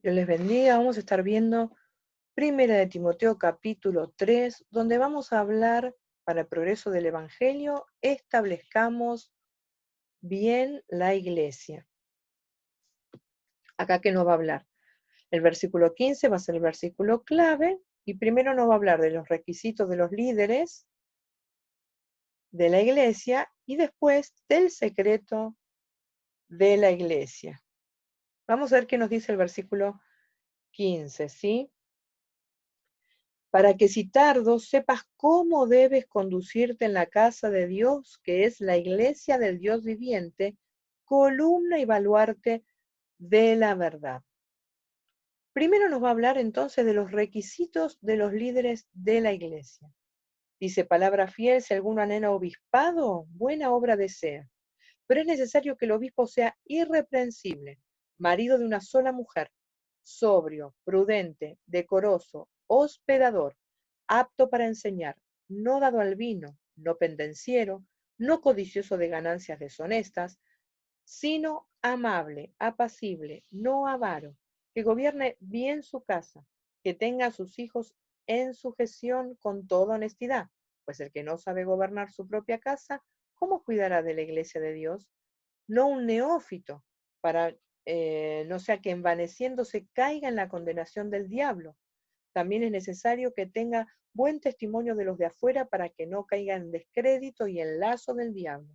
Dios les bendiga. Vamos a estar viendo Primera de Timoteo capítulo 3, donde vamos a hablar para el progreso del Evangelio, establezcamos bien la iglesia. Acá que nos va a hablar. El versículo 15 va a ser el versículo clave y primero nos va a hablar de los requisitos de los líderes de la iglesia y después del secreto de la iglesia. Vamos a ver qué nos dice el versículo 15, ¿sí? Para que si tardo sepas cómo debes conducirte en la casa de Dios, que es la iglesia del Dios viviente, columna y baluarte de la verdad. Primero nos va a hablar entonces de los requisitos de los líderes de la iglesia. Dice, palabra fiel, si alguno anhela obispado, buena obra desea. Pero es necesario que el obispo sea irreprensible, marido de una sola mujer, sobrio, prudente, decoroso, hospedador, apto para enseñar, no dado al vino, no pendenciero, no codicioso de ganancias deshonestas, sino amable, apacible, no avaro, que gobierne bien su casa, que tenga a sus hijos en sujeción con toda honestidad, pues el que no sabe gobernar su propia casa, ¿cómo cuidará de la iglesia de Dios? No un neófito, para no sea que envaneciéndose caiga en la condenación del diablo. También es necesario que tenga buen testimonio de los de afuera para que no caiga en descrédito y en lazo del diablo.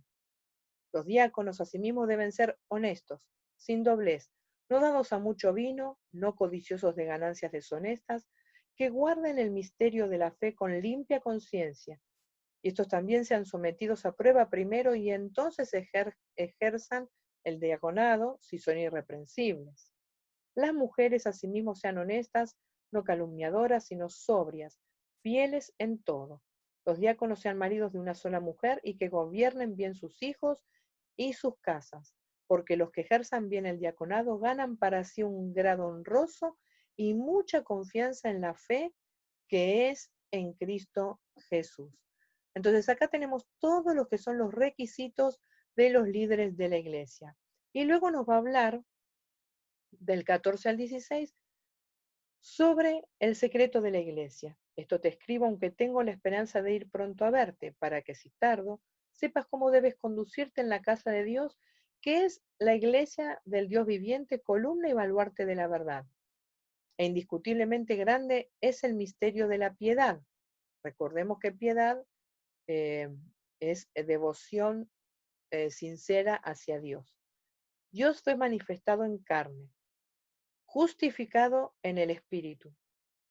Los diáconos asimismo deben ser honestos, sin doblez, no dados a mucho vino, no codiciosos de ganancias deshonestas, que guarden el misterio de la fe con limpia conciencia. Y estos también sean sometidos a prueba primero y entonces ejerzan el diaconado si son irreprensibles. Las mujeres asimismo sean honestas, no calumniadoras, sino sobrias, fieles en todo. Los diáconos sean maridos de una sola mujer y que gobiernen bien sus hijos y sus casas, porque los que ejerzan bien el diaconado ganan para sí un grado honroso y mucha confianza en la fe que es en Cristo Jesús. Entonces acá tenemos todos los que son los requisitos de los líderes de la iglesia. Y luego nos va a hablar del 14 al 16 sobre el secreto de la iglesia. Esto te escribo aunque tengo la esperanza de ir pronto a verte, para que si tardo, sepas cómo debes conducirte en la casa de Dios, que es la iglesia del Dios viviente, columna y baluarte de la verdad. E indiscutiblemente grande es el misterio de la piedad. Recordemos que piedad eh, es devoción sincera hacia Dios. Dios fue manifestado en carne, justificado en el Espíritu,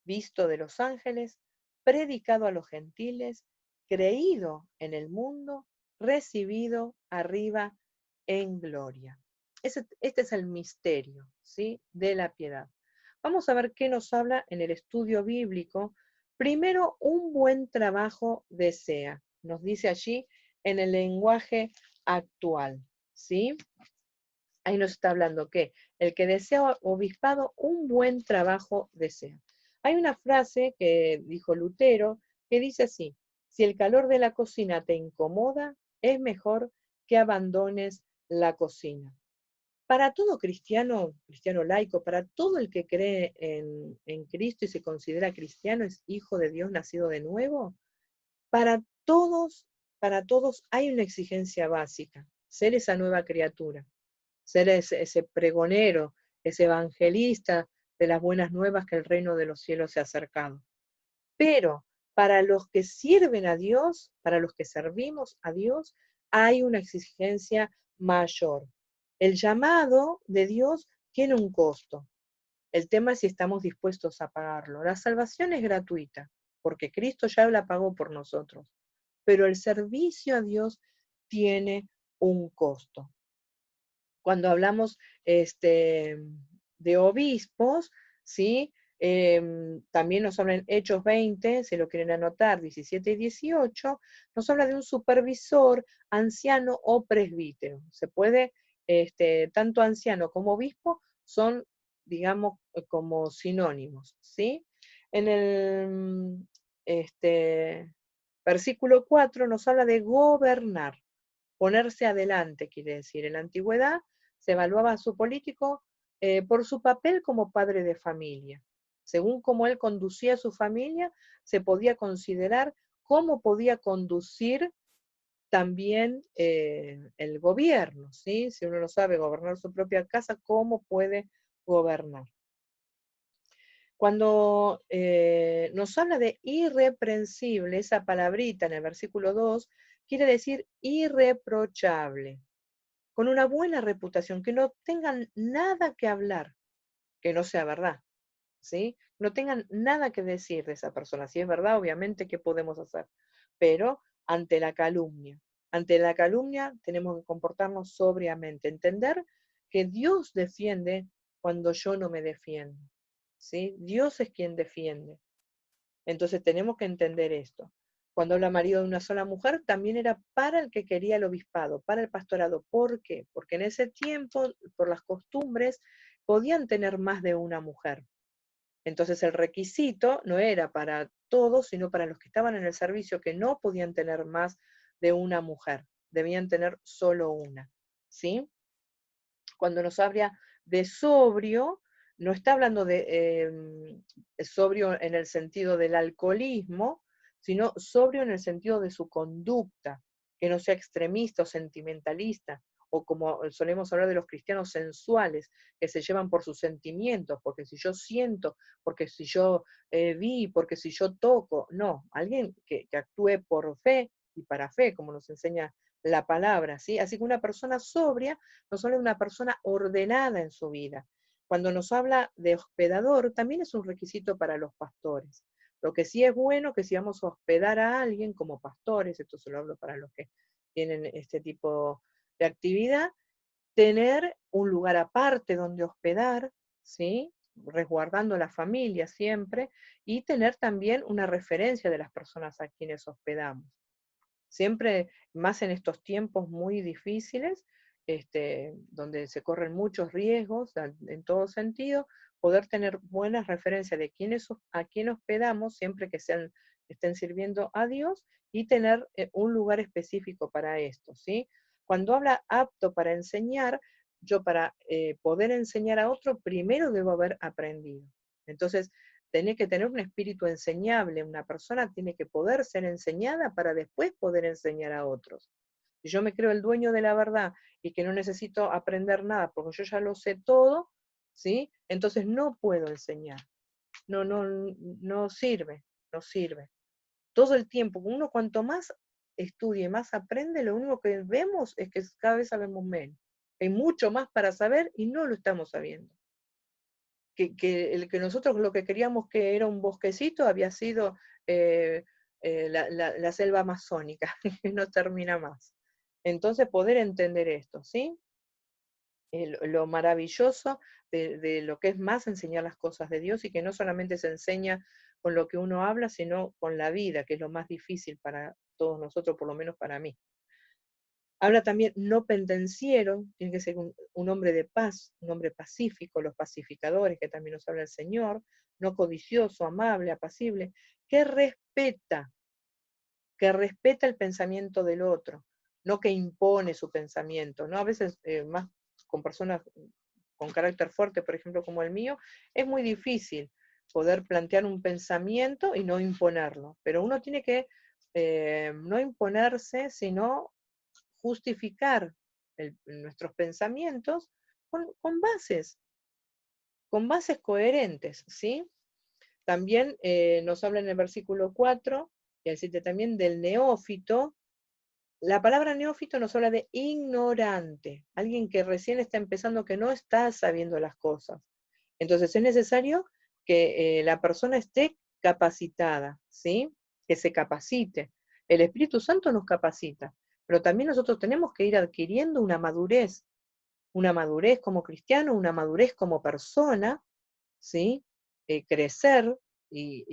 visto de los ángeles, predicado a los gentiles, creído en el mundo, recibido arriba en gloria. Este es el misterio, ¿sí?, de la piedad. Vamos a ver qué nos habla en el estudio bíblico. Primero, un buen trabajo desea. Nos dice allí en el lenguaje actual, ¿sí? Ahí nos está hablando que el que desea obispado, un buen trabajo desea. Hay una frase que dijo Lutero que dice así: si el calor de la cocina te incomoda, es mejor que abandones la cocina. Para todo cristiano, cristiano laico, para todo el que cree en Cristo y se considera cristiano, es hijo de Dios nacido de nuevo, para todos, para todos hay una exigencia básica: ser esa nueva criatura, ser ese pregonero, ese evangelista de las buenas nuevas que el reino de los cielos se ha acercado. Pero para los que sirven a Dios, para los que servimos a Dios, hay una exigencia mayor. El llamado de Dios tiene un costo. El tema es si estamos dispuestos a pagarlo. La salvación es gratuita, porque Cristo ya la pagó por nosotros. Pero el servicio a Dios tiene un costo. Cuando hablamos de obispos, ¿sí? También nos habla en Hechos 20, si lo quieren anotar, 17 y 18, nos habla de un supervisor, anciano o presbítero. Se puede, tanto anciano como obispo son, digamos, como sinónimos, ¿sí? En el versículo 4 nos habla de gobernar. Ponerse adelante, quiere decir. En la antigüedad se evaluaba a su político por su papel como padre de familia. Según cómo él conducía a su familia, se podía considerar cómo podía conducir también el gobierno, ¿sí? Si uno no sabe gobernar su propia casa, ¿cómo puede gobernar? Cuando nos habla de irreprensible, esa palabrita en el versículo 2 quiere decir irreprochable, con una buena reputación, que no tengan nada que hablar, que no sea verdad, ¿sí? No tengan nada que decir de esa persona. Si es verdad, obviamente, ¿qué podemos hacer? Pero ante la calumnia tenemos que comportarnos sobriamente, entender que Dios defiende cuando yo no me defiendo, ¿sí? Dios es quien defiende. Entonces tenemos que entender esto. Cuando habla marido de una sola mujer, también era para el que quería el obispado, para el pastorado. ¿Por qué? Porque en ese tiempo, por las costumbres, podían tener más de una mujer. Entonces el requisito no era para todos, sino para los que estaban en el servicio, que no podían tener más de una mujer, debían tener solo una, ¿sí? Cuando nos habla de sobrio, no está hablando de sobrio en el sentido del alcoholismo, sino sobrio en el sentido de su conducta, que no sea extremista o sentimentalista, o como solemos hablar de los cristianos sensuales, que se llevan por sus sentimientos, porque si yo siento, porque si yo vi, porque si yo toco, no, alguien que actúe por fe y para fe, como nos enseña la palabra, ¿sí? Así que una persona sobria no solo es una persona ordenada en su vida. Cuando nos habla de hospedador, también es un requisito para los pastores. Lo que sí es bueno que si vamos a hospedar a alguien como pastores, esto se lo hablo para los que tienen este tipo de actividad, tener un lugar aparte donde hospedar, ¿sí? Resguardando la familia siempre, y tener también una referencia de las personas a quienes hospedamos. Siempre, más en estos tiempos muy difíciles, donde se corren muchos riesgos en todo sentido, poder tener buenas referencias de a quién hospedamos, siempre que estén sirviendo a Dios, y tener un lugar específico para esto, ¿sí? Cuando habla apto para enseñar, yo para poder enseñar a otro, primero debo haber aprendido. Entonces, tiene que tener un espíritu enseñable, una persona tiene que poder ser enseñada para después poder enseñar a otros. Si yo me creo el dueño de la verdad y que no necesito aprender nada porque yo ya lo sé todo, ¿sí? Entonces no puedo enseñar. No sirve, no sirve. Todo el tiempo, uno cuanto más estudie, más aprende, lo único que vemos es que cada vez sabemos menos. Hay mucho más para saber y no lo estamos sabiendo. Que nosotros lo que queríamos que era un bosquecito había sido la selva amazónica, que no termina más. Entonces, poder entender esto, ¿sí? Lo maravilloso de lo que es más enseñar las cosas de Dios y que no solamente se enseña con lo que uno habla, sino con la vida, que es lo más difícil para todos nosotros, por lo menos para mí. Habla también no pendenciero, tiene que ser un hombre de paz, un hombre pacífico, los pacificadores, que también nos habla el Señor, no codicioso, amable, apacible, que respeta el pensamiento del otro, no que impone su pensamiento, ¿no? A veces, más con personas con carácter fuerte, por ejemplo, como el mío, es muy difícil poder plantear un pensamiento y no imponerlo, pero uno tiene que no imponerse, sino justificar nuestros pensamientos con bases coherentes, ¿sí? También nos habla en el versículo 4 y al 7 también del neófito. La palabra neófito nos habla de ignorante, alguien que recién está empezando, que no está sabiendo las cosas. Entonces es necesario que la persona esté capacitada, ¿sí? Que se capacite. El Espíritu Santo nos capacita, pero también nosotros tenemos que ir adquiriendo una madurez como cristiano, una madurez como persona, ¿sí? Crecer, y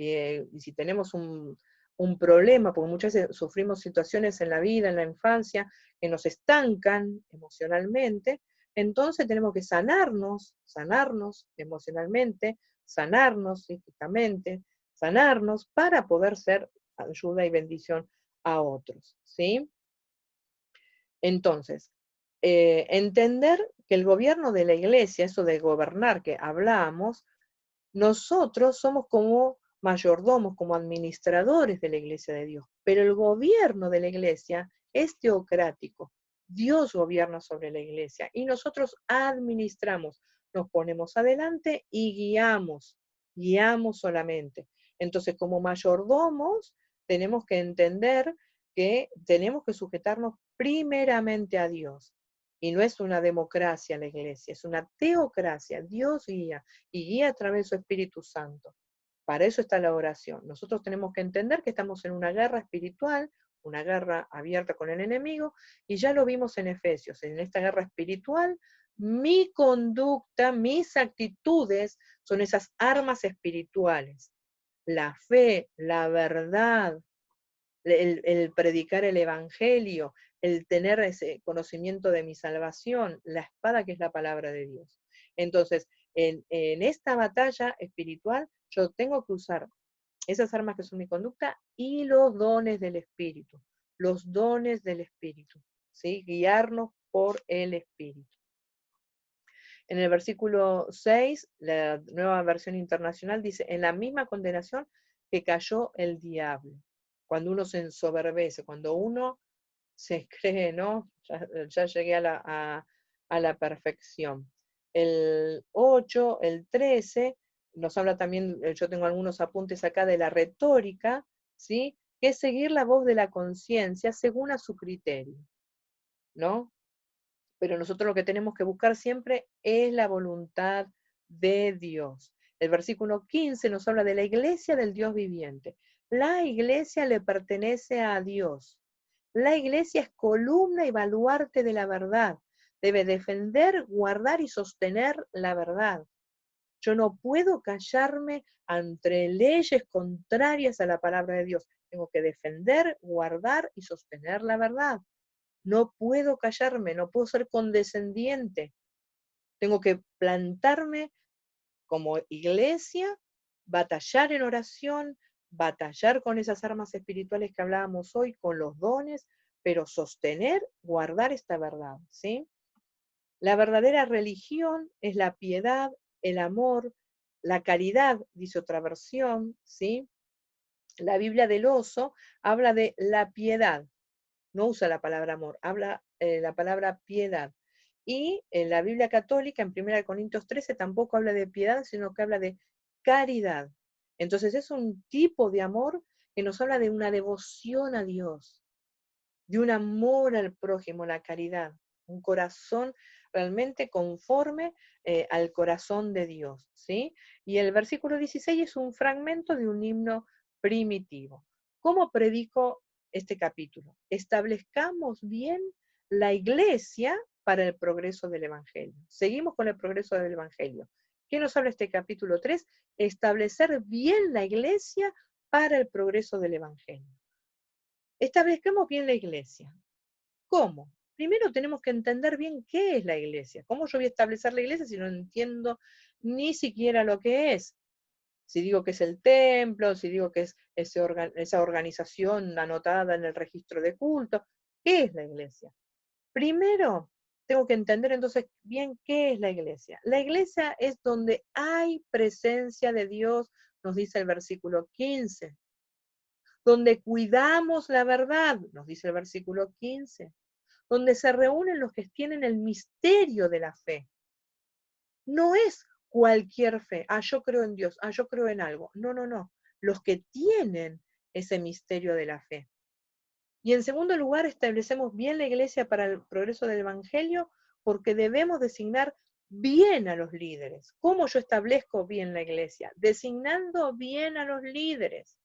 si tenemos un problema, porque muchas veces sufrimos situaciones en la vida, en la infancia, que nos estancan emocionalmente, entonces tenemos que sanarnos emocionalmente, sanarnos psíquicamente, sanarnos para poder ser ayuda y bendición a otros, ¿sí? Entonces, entender que el gobierno de la iglesia, eso de gobernar que hablábamos, nosotros somos como mayordomos, como administradores de la iglesia de Dios, pero el gobierno de la iglesia es teocrático. Dios gobierna sobre la iglesia y nosotros administramos, nos ponemos adelante y guiamos solamente. Entonces, como mayordomos, tenemos que entender que tenemos que sujetarnos primeramente a Dios. Y no es una democracia la iglesia, es una teocracia. Dios guía y guía a través de su Espíritu Santo. Para eso está la oración. Nosotros tenemos que entender que estamos en una guerra espiritual, una guerra abierta con el enemigo, y ya lo vimos en Efesios. En esta guerra espiritual, mi conducta, mis actitudes son esas armas espirituales. La fe, la verdad, el predicar el Evangelio, el tener ese conocimiento de mi salvación, la espada que es la palabra de Dios. Entonces, en esta batalla espiritual, yo tengo que usar esas armas que son mi conducta y los dones del Espíritu. Los dones del Espíritu, ¿sí? Guiarnos por el Espíritu. En el versículo 6, la nueva versión internacional dice, en la misma condenación que cayó el diablo. Cuando uno se ensoberbece, cuando uno se cree, ¿no? Ya llegué a la perfección. El 8, el 13, nos habla también, yo tengo algunos apuntes acá de la retórica, ¿sí? Que es seguir la voz de la conciencia según a su criterio, ¿no? Pero nosotros lo que tenemos que buscar siempre es la voluntad de Dios. El versículo 15 nos habla de la iglesia del Dios viviente. La iglesia le pertenece a Dios. La iglesia es columna y baluarte de la verdad. Debe defender, guardar y sostener la verdad. Yo no puedo callarme ante leyes contrarias a la palabra de Dios. Tengo que defender, guardar y sostener la verdad. No puedo callarme, no puedo ser condescendiente. Tengo que plantarme como iglesia, batallar en oración, batallar con esas armas espirituales que hablábamos hoy, con los dones, pero sostener, guardar esta verdad, ¿sí? La verdadera religión es la piedad, el amor, la caridad, dice otra versión, ¿sí? La Biblia del Oso habla de la piedad, no usa la palabra amor, habla la palabra piedad. Y en la Biblia católica, en 1 Corintios 13, tampoco habla de piedad, sino que habla de caridad. Entonces es un tipo de amor que nos habla de una devoción a Dios, de un amor al prójimo, la caridad, un corazón realmente conforme al corazón de Dios, ¿sí? Y el versículo 16 es un fragmento de un himno primitivo. ¿Cómo predico este capítulo? Establezcamos bien la iglesia para el progreso del Evangelio. Seguimos con el progreso del Evangelio. ¿Qué nos habla este capítulo 3? Establecer bien la iglesia para el progreso del Evangelio. Establezcamos bien la iglesia. ¿Cómo? Primero tenemos que entender bien qué es la iglesia. ¿Cómo yo voy a establecer la iglesia si no entiendo ni siquiera lo que es? Si digo que es el templo, si digo que es esa organización anotada en el registro de culto, ¿qué es la iglesia? Primero, tengo que entender entonces bien qué es la iglesia. La iglesia es donde hay presencia de Dios, nos dice el versículo 15. Donde cuidamos la verdad, nos dice el versículo 15. Donde se reúnen los que tienen el misterio de la fe. No es cualquier fe, yo creo en Dios, yo creo en algo. No, no, no. Los que tienen ese misterio de la fe. Y en segundo lugar, establecemos bien la iglesia para el progreso del Evangelio porque debemos designar bien a los líderes. ¿Cómo yo establezco bien la iglesia? Designando bien a los líderes.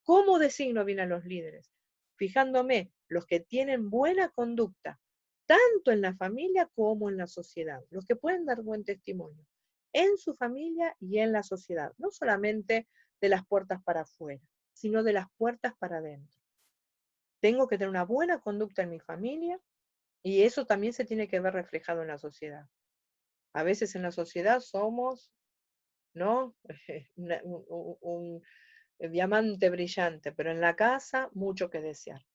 ¿Cómo designo bien a los líderes? Fijándome los que tienen buena conducta, tanto en la familia como en la sociedad, los que pueden dar buen testimonio en su familia y en la sociedad, no solamente de las puertas para afuera, sino de las puertas para adentro. Tengo que tener una buena conducta en mi familia y eso también se tiene que ver reflejado en la sociedad. A veces en la sociedad somos, ¿no? un diamante brillante, pero en la casa mucho que desear.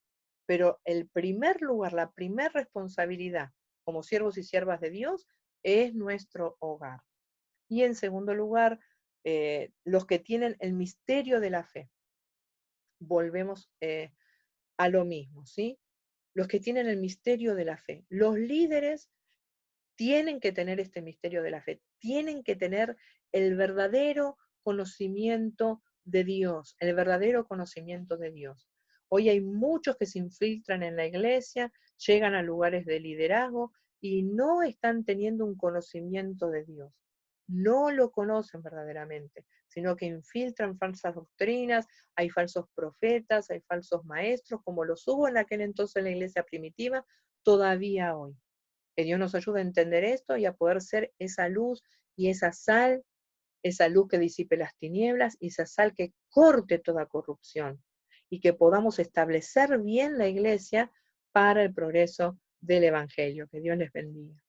Pero el primer lugar, la primera responsabilidad como siervos y siervas de Dios, es nuestro hogar. Y en segundo lugar, los que tienen el misterio de la fe. Volvemos a lo mismo, ¿sí? Los que tienen el misterio de la fe. Los líderes tienen que tener este misterio de la fe, tienen que tener el verdadero conocimiento de Dios, el verdadero conocimiento de Dios. Hoy hay muchos que se infiltran en la iglesia, llegan a lugares de liderazgo y no están teniendo un conocimiento de Dios. No lo conocen verdaderamente, sino que infiltran falsas doctrinas, hay falsos profetas, hay falsos maestros, como los hubo en aquel entonces en la iglesia primitiva, todavía hoy. Que Dios nos ayude a entender esto y a poder ser esa luz y esa luz que disipe las tinieblas y esa sal que corte toda corrupción y que podamos establecer bien la iglesia para el progreso del Evangelio. Que Dios les bendiga.